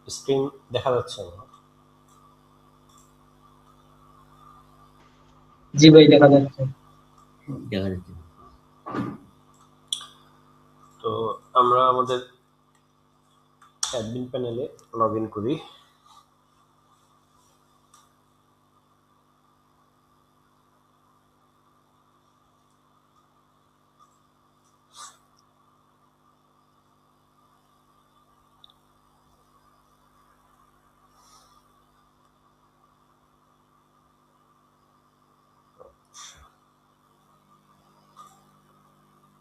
Screen দেখা যাচ্ছে আমার? জি ভাই, দেখা যাচ্ছে। দেখা যাচ্ছে। তো আমরা আমাদের অ্যাডমিন প্যানেলে লগ ইন করি।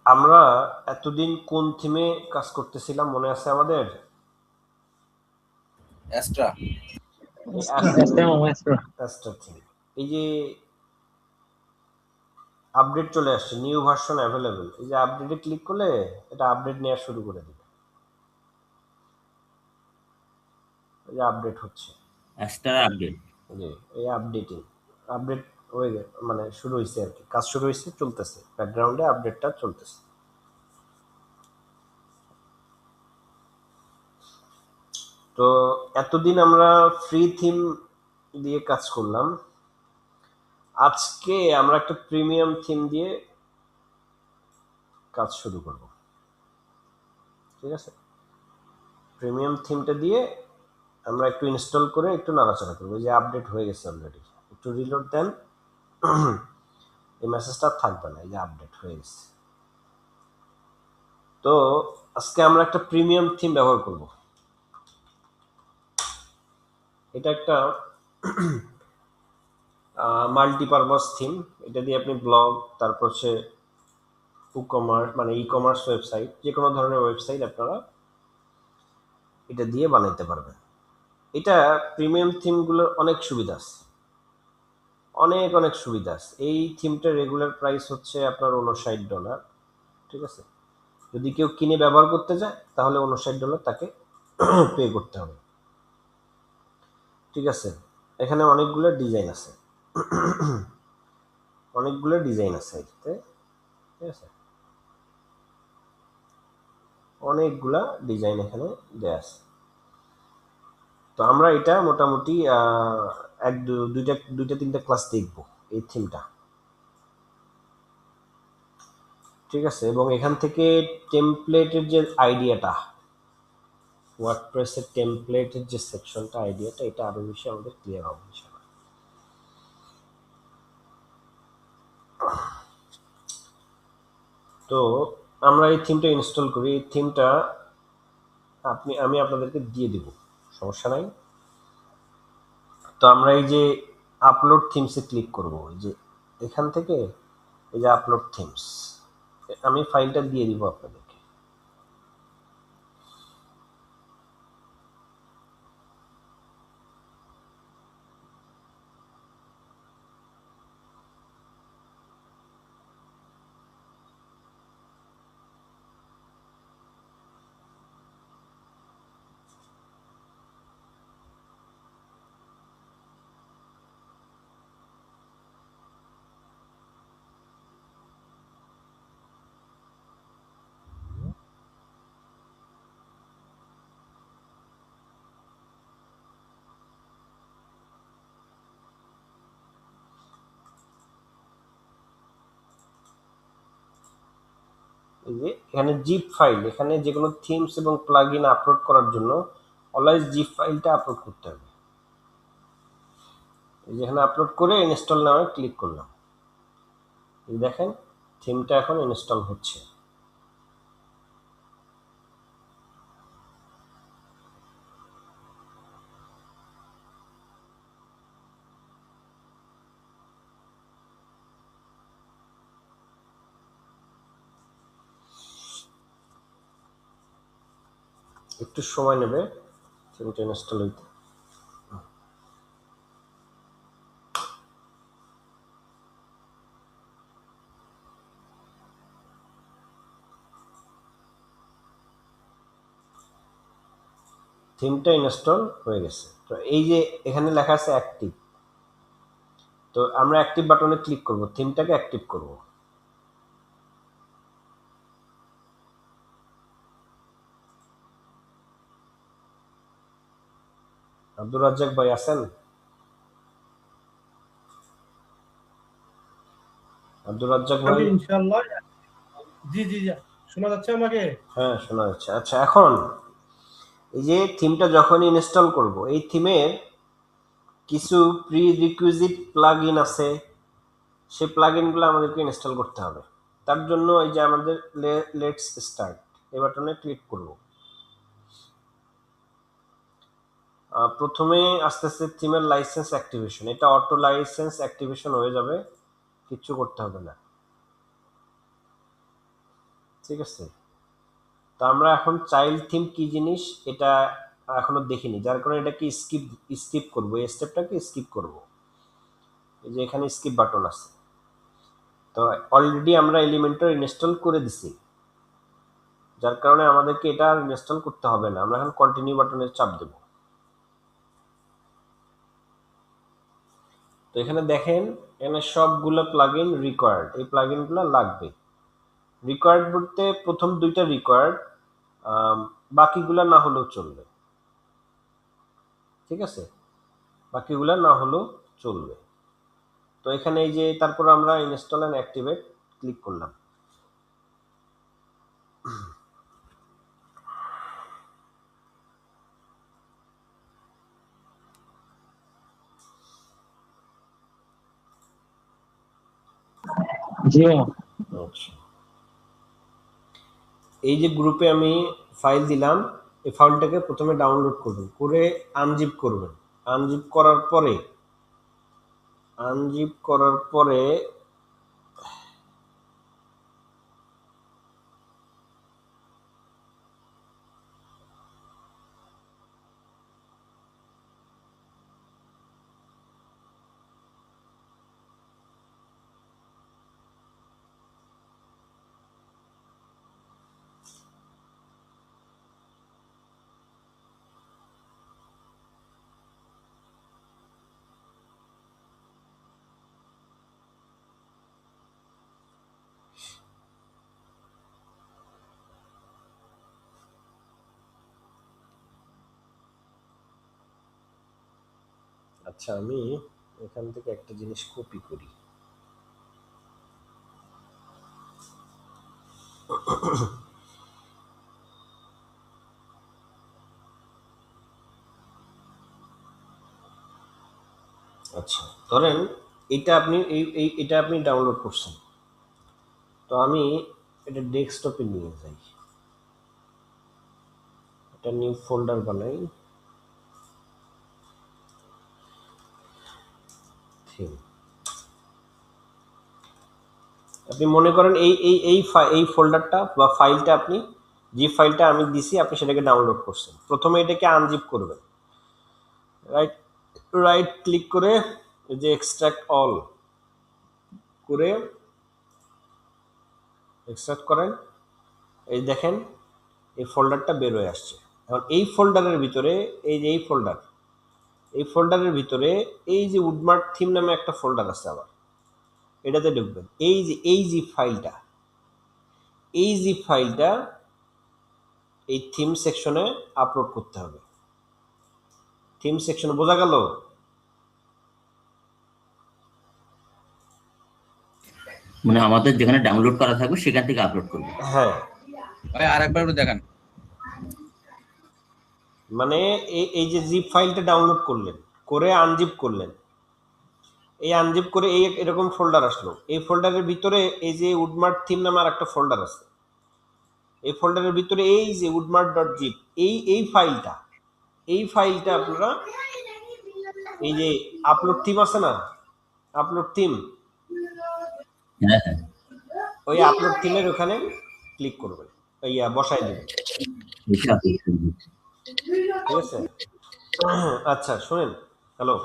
আমরা এতদিন কোন থিমে কাজ করতেছিলাম মনে আছে আমাদের? অ্যাস্ট্রা। Astra theme. এই যে আপডেট চলে আসছে, নিউ ভার্সন অ্যাভেলেবল, এই যে আপডেটে ক্লিক করলে এটা আপডেট নেওয়া শুরু করে দিবে। এই যে আপডেট হচ্ছে, অ্যাস্টার আপডেট। জি এই আপডেটিং, আপডেট হয়ে মানে শুরু হয়েছে আর কি, কাজ শুরু হয়েছে, চলতেছে ব্যাকগ্রাউন্ডে, আপডেটটা চলতেছে। তো এতদিন আমরা ফ্রি থিম দিয়ে কাজ করলাম, আজকে আমরা একটা প্রিমিয়াম থিম দিয়ে কাজ শুরু করব। ঠিক আছে, প্রিমিয়াম থিমটা দিয়ে আমরা একটু ইনস্টল করে একটু নাড়াচাড়া করবো। যে আপডেট হয়ে গেছে অলরেডি, একটু রিলোড দেন, এই মেসেজটা থাকবে না, এই যে আপডেট হয়ে গেছে। তো আজকে আমরা একটা প্রিমিয়াম থিম ব্যবহার করব। এটা একটা মাল্টিপারপাস থিম। এটা দিয়ে আপনি ব্লগ, তারপর হচ্ছে মানে ই কমার্স ওয়েবসাইট, যে কোনো ধরনের ওয়েবসাইট আপনারা এটা দিয়ে বানাইতে পারবেন। এটা প্রিমিয়াম থিমগুলোর অনেক সুবিধা আছে, অনেক অনেক সুবিধা আছে। এই থিমটার রেগুলার প্রাইস হচ্ছে আপনার $59। ঠিক আছে, যদি কেউ কিনে ব্যবহার করতে যায় তাহলে $59 তাকে পে করতে হবে। ঠিক আছে, এখানে অনেকগুলো ডিজাইন আছে, অনেকগুলো ডিজাইন আছে এটাতে। ঠিক আছে, অনেকগুলা ডিজাইন এখানে দেয়া আছে। তো আমরা এটা মোটামুটি দুইটা তিনটা ক্লাস দেখব এই থিমটা। ঠিক আছে, এবং এখান থেকে টেমপ্লেটের যে আইডিয়াটা, ওয়ার্ডপ্রেসের টেমপ্লেটের যে সেকশনটা, আইডিয়াটা, এটা আরো বেশি আমাদের ক্লিয়ার হবে ইনশাআল্লাহ। তো আমরা এই থিমটা ইনস্টল করি। এই থিমটা আমি আপনাদেরকে দিয়ে দিব, সমস্যা নাই। তো আমরা এই যে আপলোড থিমসে ক্লিক করব, যে এখান থেকে এই যে আপলোড থিমস, আমি ফাইলটা দিয়ে দিব আপনাদেরকে। এই যে এখানে জিপ ফাইল, এখানে যে কোনো থিমস এবং প্লাগইন আপলোড করার জন্য অলওয়েজ জিপ ফাইলটা আপলোড করতে হবে। এই যে এখানে আপলোড করে ইনস্টল নামে ক্লিক করলাম, এই দেখেন থিমটা এখন ইনস্টল হচ্ছে। একটু সময় নেবে থিমটা ইনস্টল হইতে। থিমটা ইনস্টল হয়ে গেছে। তো এই যে এখানে লেখা আছে অ্যাক্টিভ, তো আমরা অ্যাক্টিভ বাটনে ক্লিক করব, থিমটাকে অ্যাক্টিভ করব। আব্দুর রাজ্জাক ভাই আছেন? আব্দুর রাজ্জাক ভাই? আমি ইনশাআল্লাহ। জি জি জি, শোনা যাচ্ছে আমাকে? হ্যাঁ, শোনা যাচ্ছে। আচ্ছা, এখন এই যে থিমটা যখন ইনস্টল করব, এই থিমের কিছু প্রি রিকুইজিট প্লাগ ইন আছে, সেই প্লাগ ইনগুলো আমাদেরকে ইনস্টল করতে হবে। তার জন্য এই যে আমাদের লেটস স্টার্ট এই বাটনে ক্লিক করব। প্রথমে আস্তে আস্তে থিমের লাইসেন্স অ্যাক্টিভেশন, এটা অটো লাইসেন্স অ্যাক্টিভেশন হয়ে যাবে, কিচ্ছু করতে হবে না, ঠিক আছে? তো আমরা এখন চাইল্ড থিম কি জিনিস এটা এখনো দেখিনি, যার কারণে এটাকে স্কিপ করবো, এই স্টেপটাকে স্কিপ করব। এই যে এখানে স্কিপ বাটন আছে, তো অলরেডি আমরা এলিমেন্টর ইনস্টল করে দিছি, যার কারণে আমাদেরকে এটা আর ইনস্টল করতে হবে না। আমরা এখন কন্টিনিউ বাটনে চাপ দেব। তো এখানে দেখেন, এখানে সবগুলো প্লাগইন রিকোয়ার্ড, এই প্লাগইনগুলো লাগবে। রিকোয়ার্ড বলতে প্রথম দুইটা রিকোয়ার্ড, বাকিগুলা না হলেও চলবে, ঠিক আছে? বাকিগুলা না হলেও চলবে। তো এখানে এই যে তারপর আমরা ইনস্টল এন্ড অ্যাক্টিভেট ক্লিক করলাম। জি আচ্ছা, এই যে গ্রুপে আমি ফাইল দিলাম, এই ফাইলটাকে প্রথমে ডাউনলোড করবেন, করে আনজিপ করবেন। আনজিপ করার পরে আনজিপ করার পরে আচ্ছা, আমি এখান থেকে একটা জিনিস কপি করি। আচ্ছা, ধরেন এটা আপনি এটা আপনি ডাউনলোড করছেন, তো আমি এটা ডেস্কটপে নিয়ে যাই, এটা নিউ ফোল্ডার বানাই, থিম। আপনি মনে করেন এই ফোল্ডারটা বা ফাইলটা, আপনি যে ফাইলটা আমি দিছি আপনি সেটাকে ডাউনলোড করছেন। প্রথমে এটাকে আনজিপ করবেন, রাইট রাইট ক্লিক করে এই যে এক্সট্রাক্ট অল করে এক্সট্রাক্ট করেন। এই দেখেন এই ফোল্ডারটা বের হয়ে আসছে। এখন এই ফোল্ডারের ভিতরে, এই যে এই ফোল্ডারের ভিতরে এই যে উডমার্ক থিম নামে একটা ফোল্ডার আছে, আবার এটাতে ঢুকবেন। এই যে ফাইলটা এই থিম সেকশনে আপলোড করতে হবে। থিম সেকশনে, বোঝা গেল? মানে আমাদের যেখানে ডাউনলোড করা থাকবে সেখান থেকে আপলোড করবে। হ্যাঁ, ভাই আরেকবার একটু দেখান। মানে এই যে জিপ ফাইলটা ডাউনলোড করলেন, করে আনজিপ করলেন, এই আনজিপ করে এই এরকম ফোল্ডার আসলো। এই ফোল্ডারের ভিতরে এই যে উডমার্ক থিম নামে আর একটা ফোল্ডার আছে, এই ফোল্ডারের ভিতরে এই যে উডমার্ক ডট জিপ, এই ফাইলটা আপনারা এই যে আপলোড থিম আছে না, আপলোড থিম, হ্যাঁ হ্যাঁ, ওই আপলোড থিমের ওখানে ক্লিক করবেন, বসাই দেবেন, এটা আপলোড করবে। ঠিক আছে? আচ্ছা শুনেন, হ্যালো,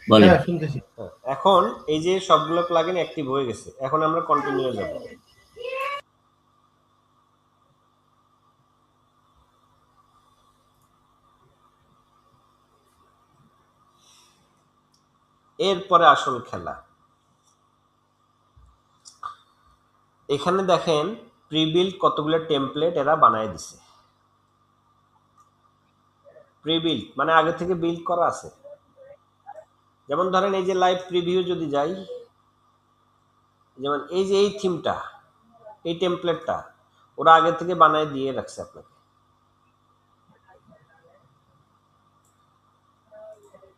বলেন। হ্যাঁ শুনতেছি। এখন এই যে সবগুলো প্লাগইন অ্যাক্টিভ হয়ে গেছে, এখন আমরা কন্টিনিউ যাব। এরপরে আসল খেলা। এখানে দেখেন প্রিবিল্ড কতগুলো টেমপ্লেট এরা বানায় দিছে। প্রি বিল্ড মানে আগে থেকে বিল্ড করা আছে। যেমন ধরেন এই যে লাইভ প্রিভিউ যদি যাই, যেমন এই যে এই থিমটা, এই টেমপ্লেটটা ওরা আগে থেকে বানায় দিয়ে রাখছে আপনাকে।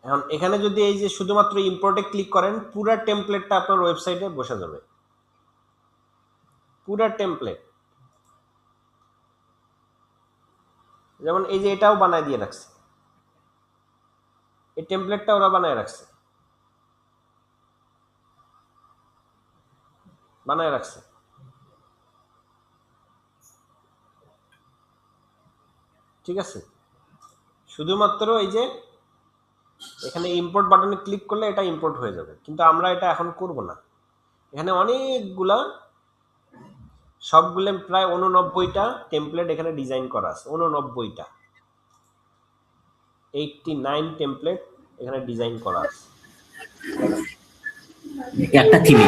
এখন এখানে যদি এই যে শুধুমাত্র ইম্পোর্টে ক্লিক করেন, পুরা টেমপ্লেটটা আপনার ওয়েবসাইটে বসে যাবে, পুরা টেমপ্লেট। যেমন এই যে এটাও বানায় দিয়ে রাখছে, এই টেমপ্লেটটা ওরা বানায় রাখছে, বানায় রাখছে। ঠিক আছে, শুধুমাত্র এই যে এখানে ইম্পোর্ট বাটনে ক্লিক করলে এটা ইম্পোর্ট হয়ে যাবে, কিন্তু আমরা এটা এখন করব না। এখানে অনেকগুলা, সবগুলো প্রায় 89টা টেমপ্লেট এখানে ডিজাইন করা আছে। 89টা, 89 টেমপ্লেট এখানে ডিজাইন করা আছে। একটা থিমে।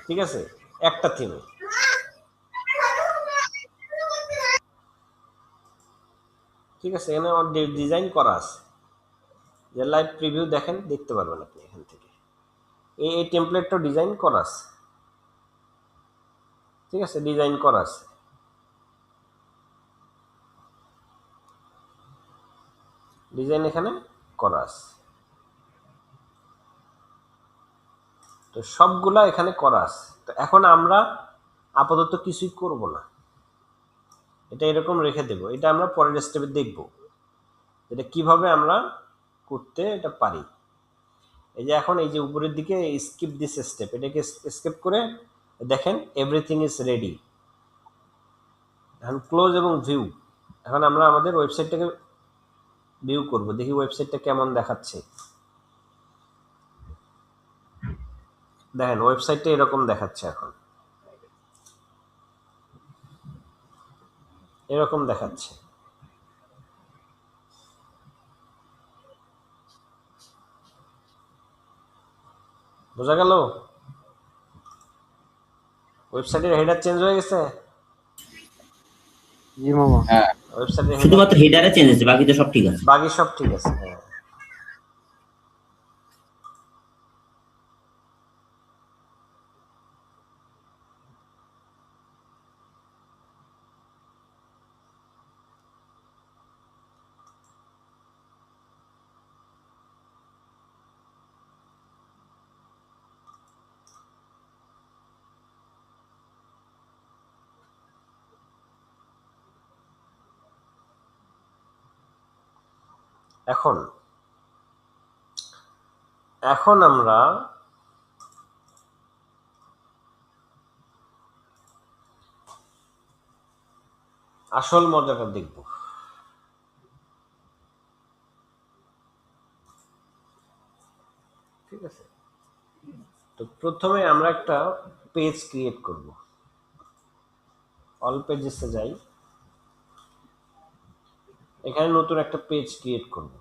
ঠিক আছে, একটা থিমে। ঠিক আছে, এখানে ডিজাইন করা আছে। যে লাইভ প্রিভিউ দেখেন, দেখতে পারবেন আপনি এখান থেকে এই টেমপ্লেটটা ডিজাইন করা আছে। ঠিক আছে, ডিজাইন করা আছে। ডিজাইন এখানে করা আছে, তো সবগুলা এখানে করা আছে। তো এখন আমরা আপাতত কিছুই করব না, এটা এরকম রেখে দেব। এটা আমরা পরের স্টেপে দেখব এটা কিভাবে আমরা করতে এটা পারি। এই যে এখন এই যে উপরের দিকে স্কিপ দিস স্টেপ, এটাকে স্কিপ করে দেখেন এভরিথিং ইজ রেডি। এখন ক্লোজ এবং ভিউ। এখন আমরা আমাদের ওয়েবসাইটটাকে ভিউ করব, দেখি ওয়েবসাইটটা কেমন দেখাচ্ছে। দেখেন ওয়েবসাইটটা এরকম দেখাচ্ছে, এখন এরকম দেখাচ্ছে। বোঝা গেল? ওয়েবসাইটের হেডার চেঞ্জ হয়ে গেছে। জি মামা। হ্যাঁ ওয়েবসাইটের শুধুমাত্র হেডারে চেঞ্জ হচ্ছে, বাকি তো সব ঠিক আছে। বাকি সব ঠিক আছে। হ্যাঁ, এখন এখন আমরা আসল মজাটা দেখব। ঠিক আছে, তো প্রথমে আমরা একটা পেজ ক্রিয়েট করব। অল পেজেসে যাই, এখানে নতুন একটা পেজ ক্রিয়েট করব।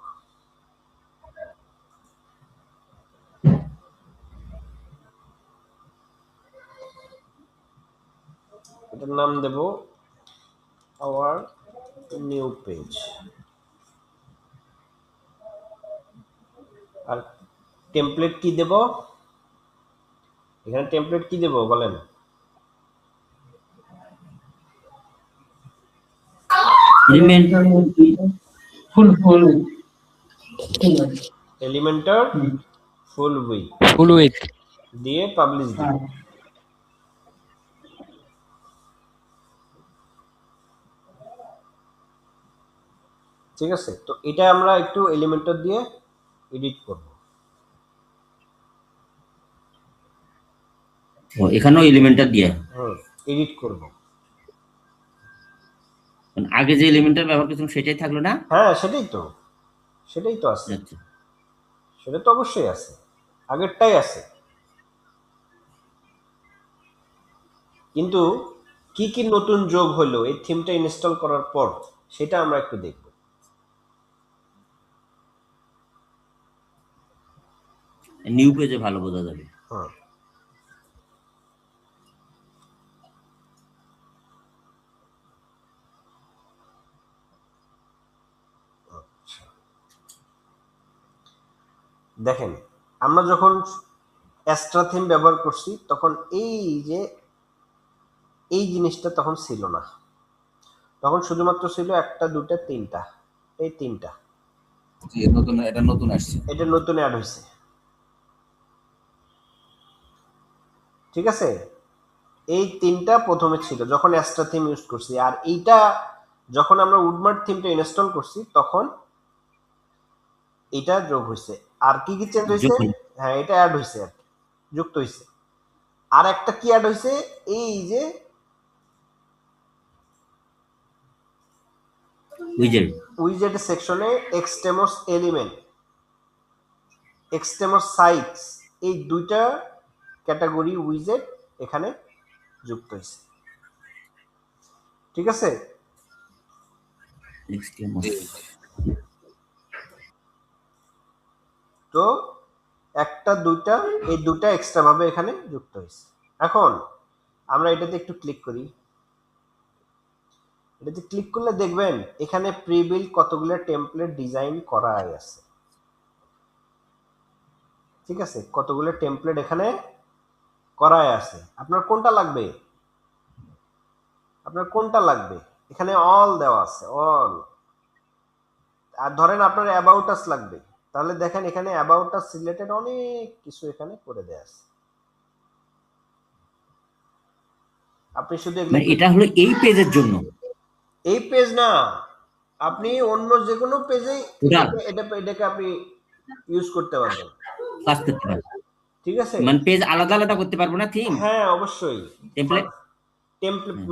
এটার নাম দেব আওয়ার নিউ পেজ। আর টেমপ্লেট কি দেব? এখানে টেমপ্লেট কি দেব বলেন? Element full elementor full with দিয়ে পাবলিশ দিব। ঠিক আছে, তো এটা আমরা একটু এলিমেন্টর দিয়ে এডিট করব। এখানেও এলিমেন্টার দিয়ে এডিট করব। আগে যে এলিমেন্টার ব্যবহার করছিলাম সেটাই থাকলো না? হ্যাঁ, সেটাই তো আছে। আচ্ছা, সেটা তো অবশ্যই আছে, আগেরটাই আছে। কিন্তু কি কি নতুন যোগ হলো এই থিমটা ইনস্টল করার পর, সেটা আমরা একটু দেখব। নিউ পেজে ভালো বোঝা যাবে। হ্যাঁ, আচ্ছা, দেখেন আমরা যখন এক্সট্রা থিম ব্যবহার করছি তখন এই জিনিসটা তখন ছিল না, তখন শুধুমাত্র ছিল একটা দুটা তিনটা, এই তিনটা, জি, এটা নতুন আসছে। এটা নতুন অ্যাড হয়েছে, ঠিক আছে। এই তিনটা প্রথমে ছিল যখন এক্সট্রা থিম ইউজ করছি, আর এইটা যখন আমরা উডমার্ট থিমটা ইনস্টল করছি তখন এটা যোগ হয়েছে। আর কি কি চেঞ্জ হয়েছে? হ্যাঁ, এটা অ্যাড হয়েছে আর কি, যুক্ত হয়েছে। আর একটা কি অ্যাড হয়েছে, এই যে উইজেট সেকশনে এক্সটেমস এলিমেন্ট, এক্সটেমস সাইটস, এই দুইটা ক্যাটাগরি উইজেট এখানে যুক্ত হয়েছে, ঠিক আছে। তো একটা দুইটা, এই দুটা এক্সট্রা ভাবে এখানে যুক্ত হয়েছে। এখন আমরা এটাতে একটু ক্লিক করি, এটাতে ক্লিক করলে দেখবেন এখানে প্রিবিল্ড কতগুলো টেমপ্লেট ডিজাইন করা আছে, ঠিক আছে, কতগুলো টেমপ্লেট এখানে করা আছে। আপনার কোনটা লাগবে, আপনার কোনটা লাগবে, এখানে অল দেওয়া আছে, অল। আর ধরেন আপনার অ্যাবাউট আস লাগবে, তাহলে দেখেন এখানে অ্যাবাউট আস রিলেটেড অনেক কিছু এখানে করে দেয়া আছে। আপনি শুধু এটা হলো এই পেজের জন্য, এই পেজ না, আপনি অন্য যে কোনো পেজে এটাকে আপনি ইউজ করতে পারবেন, কাজ করতে পারবো, ঠিক আছে। মানে পেজ আলাদা আলাদা করতে পারবো না থিম? হ্যাঁ অবশ্যই, টেমপ্লেট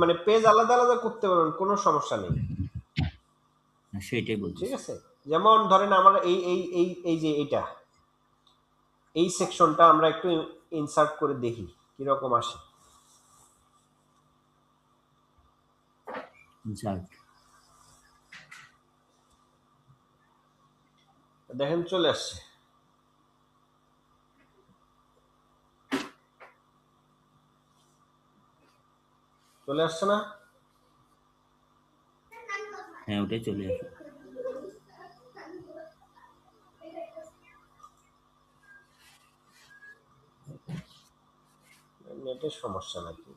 মানে পেজ আলাদা আলাদা করতে পারবেন, কোনো সমস্যা নেই, সেটাই বলছি। ঠিক আছে। যেমন ধরেন আমরা এই যে এই সেকশনটা আমরা একটু ইনসার্ট করে দেখি কিরকম আসে। দেখেন চলে আসছে, চলে আসছে না? হ্যাঁ, ওটাই চলে আসে। নেটের সমস্যা নাকি?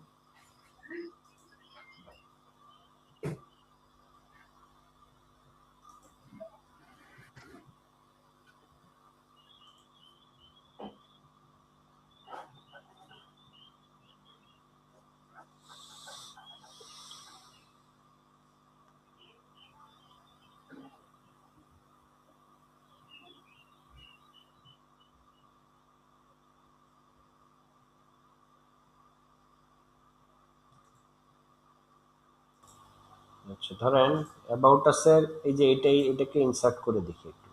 আচ্ছা, ধরেন অ্যাবাউট আস-এর এই যে এটাকে ইনসার্ট করে দেখি একটু।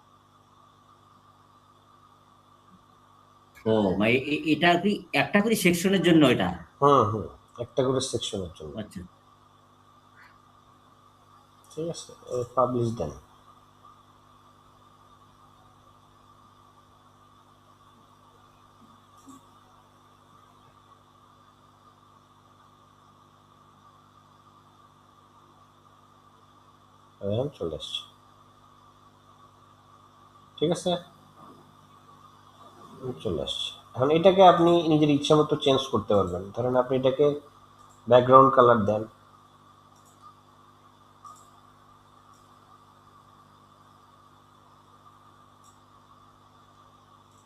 ও মানে এটা কি একটা করে সেকশনের জন্য? এটা হুম, একটা করে সেকশনের জন্য, আচ্ছা, ঠিক আছে। পাবলিশ দেন, চলে আসছে, ঠিক আছে, চলে আসছে। এখন এটাকে আপনি নিজের ইচ্ছা মতো চেঞ্জ করতে পারবেন। ধরেন আপনি এটাকে ব্যাকগ্রাউন্ড কালার দেন,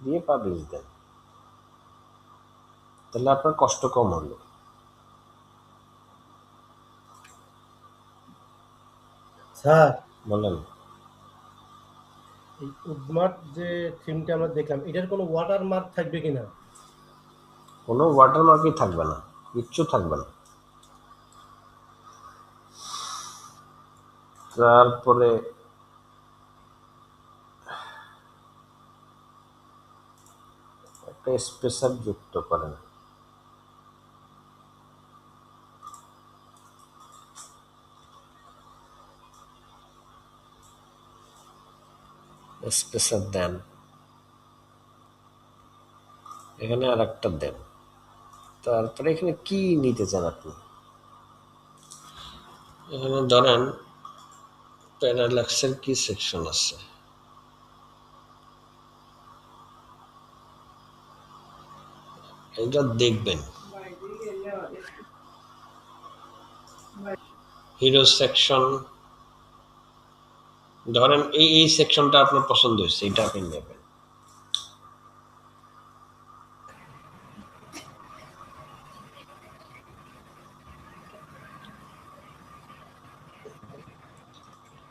দিয়ে পাবলিশ দেন, তাহলে আপনার কষ্ট কম হলো। স্যার, বলেন। এই উডমার্ট যে থিমটা আমরা দেখলাম, এটার কোনো ওয়াটার মার্ক থাকবে কিনা? কোনো ওয়াটারমার্কই থাকবে না, কিচ্ছু থাকবে না। তারপরে একটা স্পেসার যুক্ত করেন, স্পেসার দেন, এখানে আর একটা দেন। তারপরে এখানে কি নিতে চান আপনি? এখানে ধরেন প্যারালাক্সের কি সেকশন আছে, এটা দেখবেন হিরো সেকশন, ধরেন এই সেকশনটা আপনার পছন্দ হয়েছে, এটা আপনি নেবেন।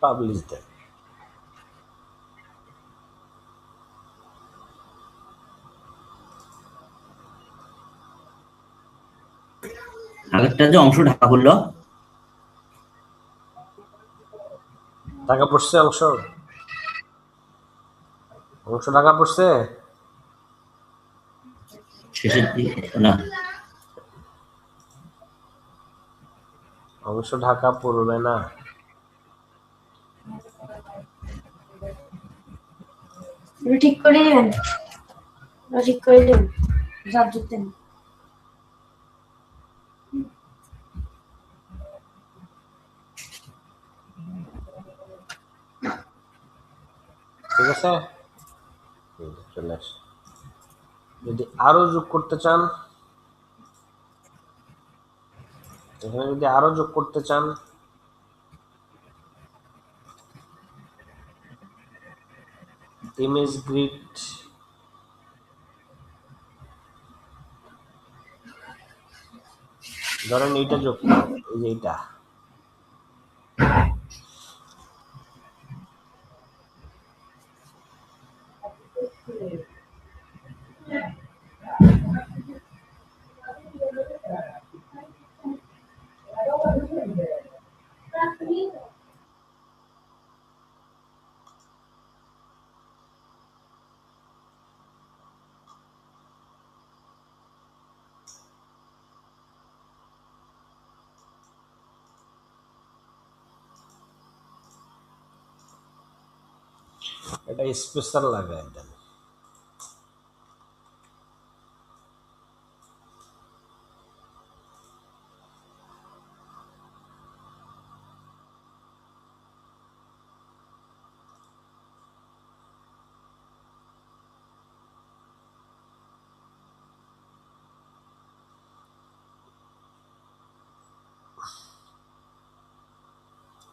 পাবলিশ দেন। আগেরটা যে অংশ ঢাকা পড়লো, টাকা পড়ছে অংশ টাকা পড়ছে শেষের দিকে না, অংশ ঢাকা পড়বে না। ঠিক করে দিবেন, ঠিক করে দিবেন, সাবজেক্ট দেন। ঠিক আছে, চলে আসে। যদি আরো যোগ করতে চান, এখানে যদি আরো যোগ করতে চান, ইমেজ গ্রিড, ধরেন এইটা যোগ করুন, এই যে এইটা, এটা স্পেশাল লাগাই দেন।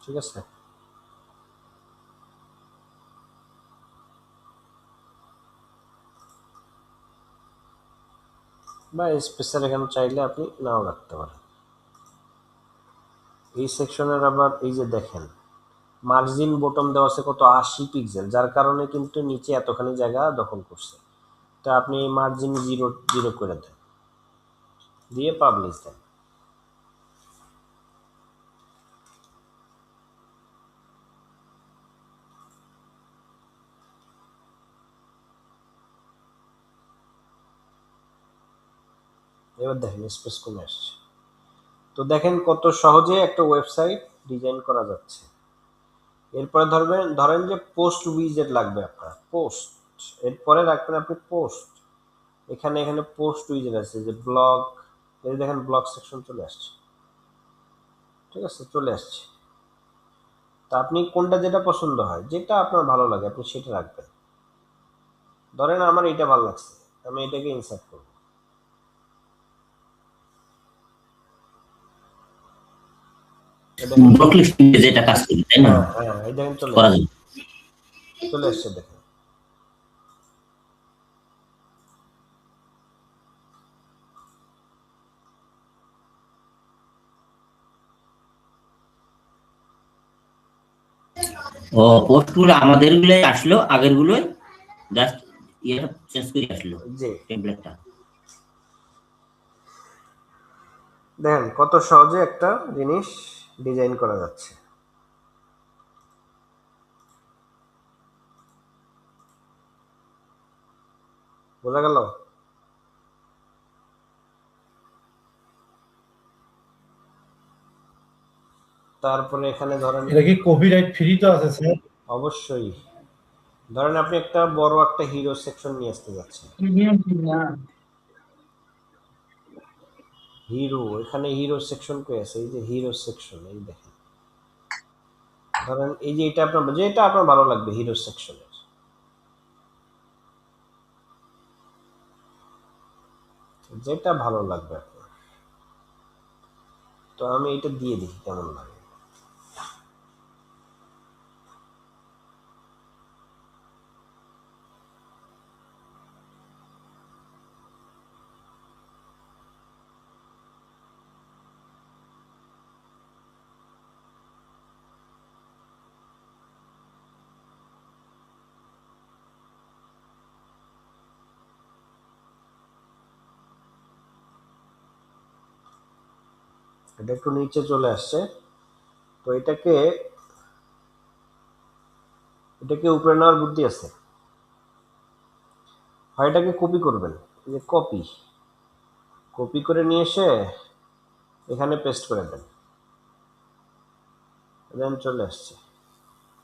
ঠিক আছে, বা স্পেশাল এখানে চাইলে আপনি নাও রাখতে পারেন। এই সেকশনের আবার এই যে দেখেন মার্জিন বটম দেওয়া আছে কত 80 পিক্সেল, যার কারণে কিন্তু নিচে এতখানি জায়গা দখল করছে। তা আপনি এই মার্জিন 0 করে দেন, দিয়ে পাবলিশ দেন। এবার দেখেন স্পেস কমে আসছে। তো দেখেন কত সহজে একটা ওয়েবসাইট ডিজাইন করা যাচ্ছে। এরপরে ধরেন যে পোস্ট উইজেট লাগবে আপনার, পোস্ট, এরপরে রাখবেন আপনি পোস্ট। এখানে পোস্ট উইজেট আছে, যে ব্লগ, এই দেখেন ব্লগ সেকশন চলে আসছে। ঠিক আছে, চলে আসছে। তা আপনি কোনটা যেটা পছন্দ হয়, যেটা আপনার ভালো লাগে আপনি সেটা রাখবেন। ধরেন আমার এটা ভালো লাগছে, আমি এটাকে ইনসার্ট করব। ব্লক লিস্টিং যেটা কাজ করি, তাই না? হ্যাঁ হ্যাঁ, এই দেখেন চলে করা আসছে, যাবে। চলে আসছে দেখেন। ও, পোস্ট গুলো আমাদের গুলোই আসলো, আগের গুলোই জাস্ট ইয়ে চেঞ্জ করে আসলো জি, টেমপ্লেটটা। দেখেন কত সহজে একটা জিনিস ডিজাইন করা যাচ্ছে। বোঝা গেল? তারপরে এখানে ধরেন, এটা কি কপিরাইট ফ্রি তো আছে স্যার? অবশ্যই ধরেন আপনি একটা বড় একটা হিরো সেকশন নিয়ে আসতে যাচ্ছেন। প্রিমিয়াম না, হিরো, এখানে হিরো সেকশন কই আছে? এই যে হিরো সেকশন, এই দেখেন। ধরেন এই যে এটা আপনার, যেটা আপনার ভালো লাগবে হিরো সেকশনের, যেটা ভালো লাগবে আপনার। তো আমি এটা দিয়ে দেখি কেমন লাগে। এটা একটু নিচে চলে আসছে। তো এটাকে উপরে নেওয়ার বুদ্ধি আছে। হয় এটাকে কপি করবেন, এই যে কপি করে নিয়ে এসে এখানে পেস্ট করে দেন, দেন চলে আসছে।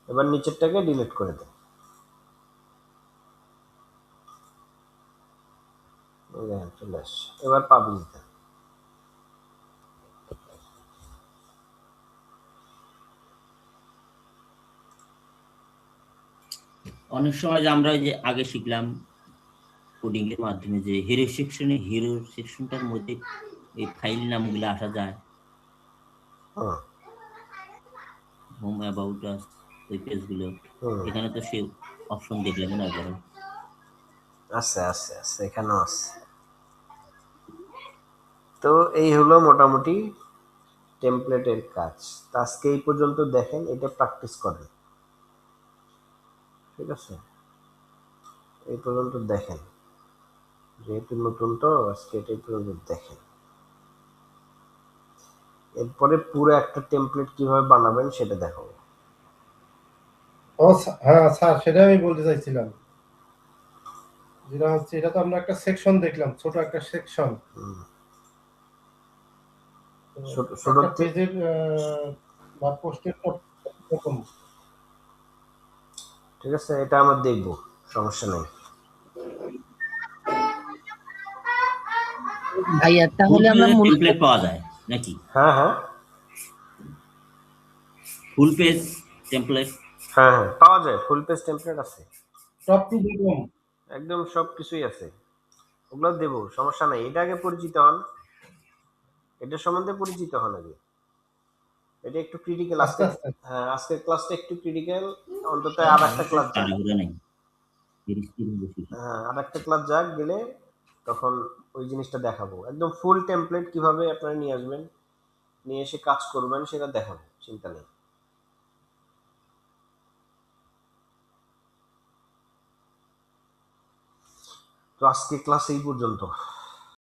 এবার নিচেরটাকে ডিলিট করে দেন। এই দেখেন চলে আসছে। এবার পাবলিশ দেন। অনেক সময় যে আমরা ওই যে আগে শিখলাম কোডিং এর মাধ্যমে যে হিরো সেকশনটার মধ্যে এই ফাইল নামগুলো আসা যায়, হুম হোম অ্যাবাউট আস, ওই পেজগুলো, হুম এখানে তো সে অপশন দেখলাম না একবারে। আছে আছে আছে, এখানেও আছে। তো এই হলো মোটামুটি টেমপ্লেটের কাজ। তো আজকে এই পর্যন্ত দেখেন, এটা প্র্যাকটিস করেন, ঠিক আছে? এই পর্যন্ত দেখেন, যেহেতু নতুন তো আজকে এটা এই পর্যন্ত দেখেন। এরপরে পুরো একটা টেমপ্লেট কিভাবে বানাবেন সেটা দেখাবো। হ্যাঁ স্যার, সেটাই আমি বলতে চাইছিলাম। যেটা হচ্ছে, এটা তো আমরা একটা সেকশন দেখলাম, ছোট একটা সেকশন। ছোট একটা পেজের বা পোস্টের রকম। ঠিক আছে, এটা আমরা দেখবো, সমস্যা নেই। ভাইয়া ফুল তাহলে আমরা পেজের মূলত টেমপ্লেট পাওয়া যায় নাকি? হ্যাঁ হ্যাঁ ফুল পেজ টেমপ্লেট? হ্যাঁ হ্যাঁ পাওয়া যায়, ফুল পেজ টেমপ্লেট আছে, টপ টু বটম। একদম সব কিছুই আছে। ওগুলো দেবো, সমস্যা নাই। এটা আগে পরিচিত হন, এটা সম্বন্ধে পরিচিত হন আগে। এটা একটু ক্রিটিক্যাল আস্তে আজকে। আস্তে। হ্যাঁ আজকের ক্লাসটা একটু ক্রিটিক্যাল, অন্তত আর একটা ক্লাস যাক। তাড়াহুড়া নেই, ধীরে স্থিরে বসি। হ্যাঁ আর একটা ক্লাস যাক, গেলে তখন ওই জিনিসটা দেখাবো। একদম ফুল টেমপ্লেট কিভাবে আপনারা নিয়ে আসবেন, নিয়ে এসে কাজ করবেন সেটা দেখাবো, চিন্তা নেই। তো আজকে ক্লাস এই পর্যন্ত।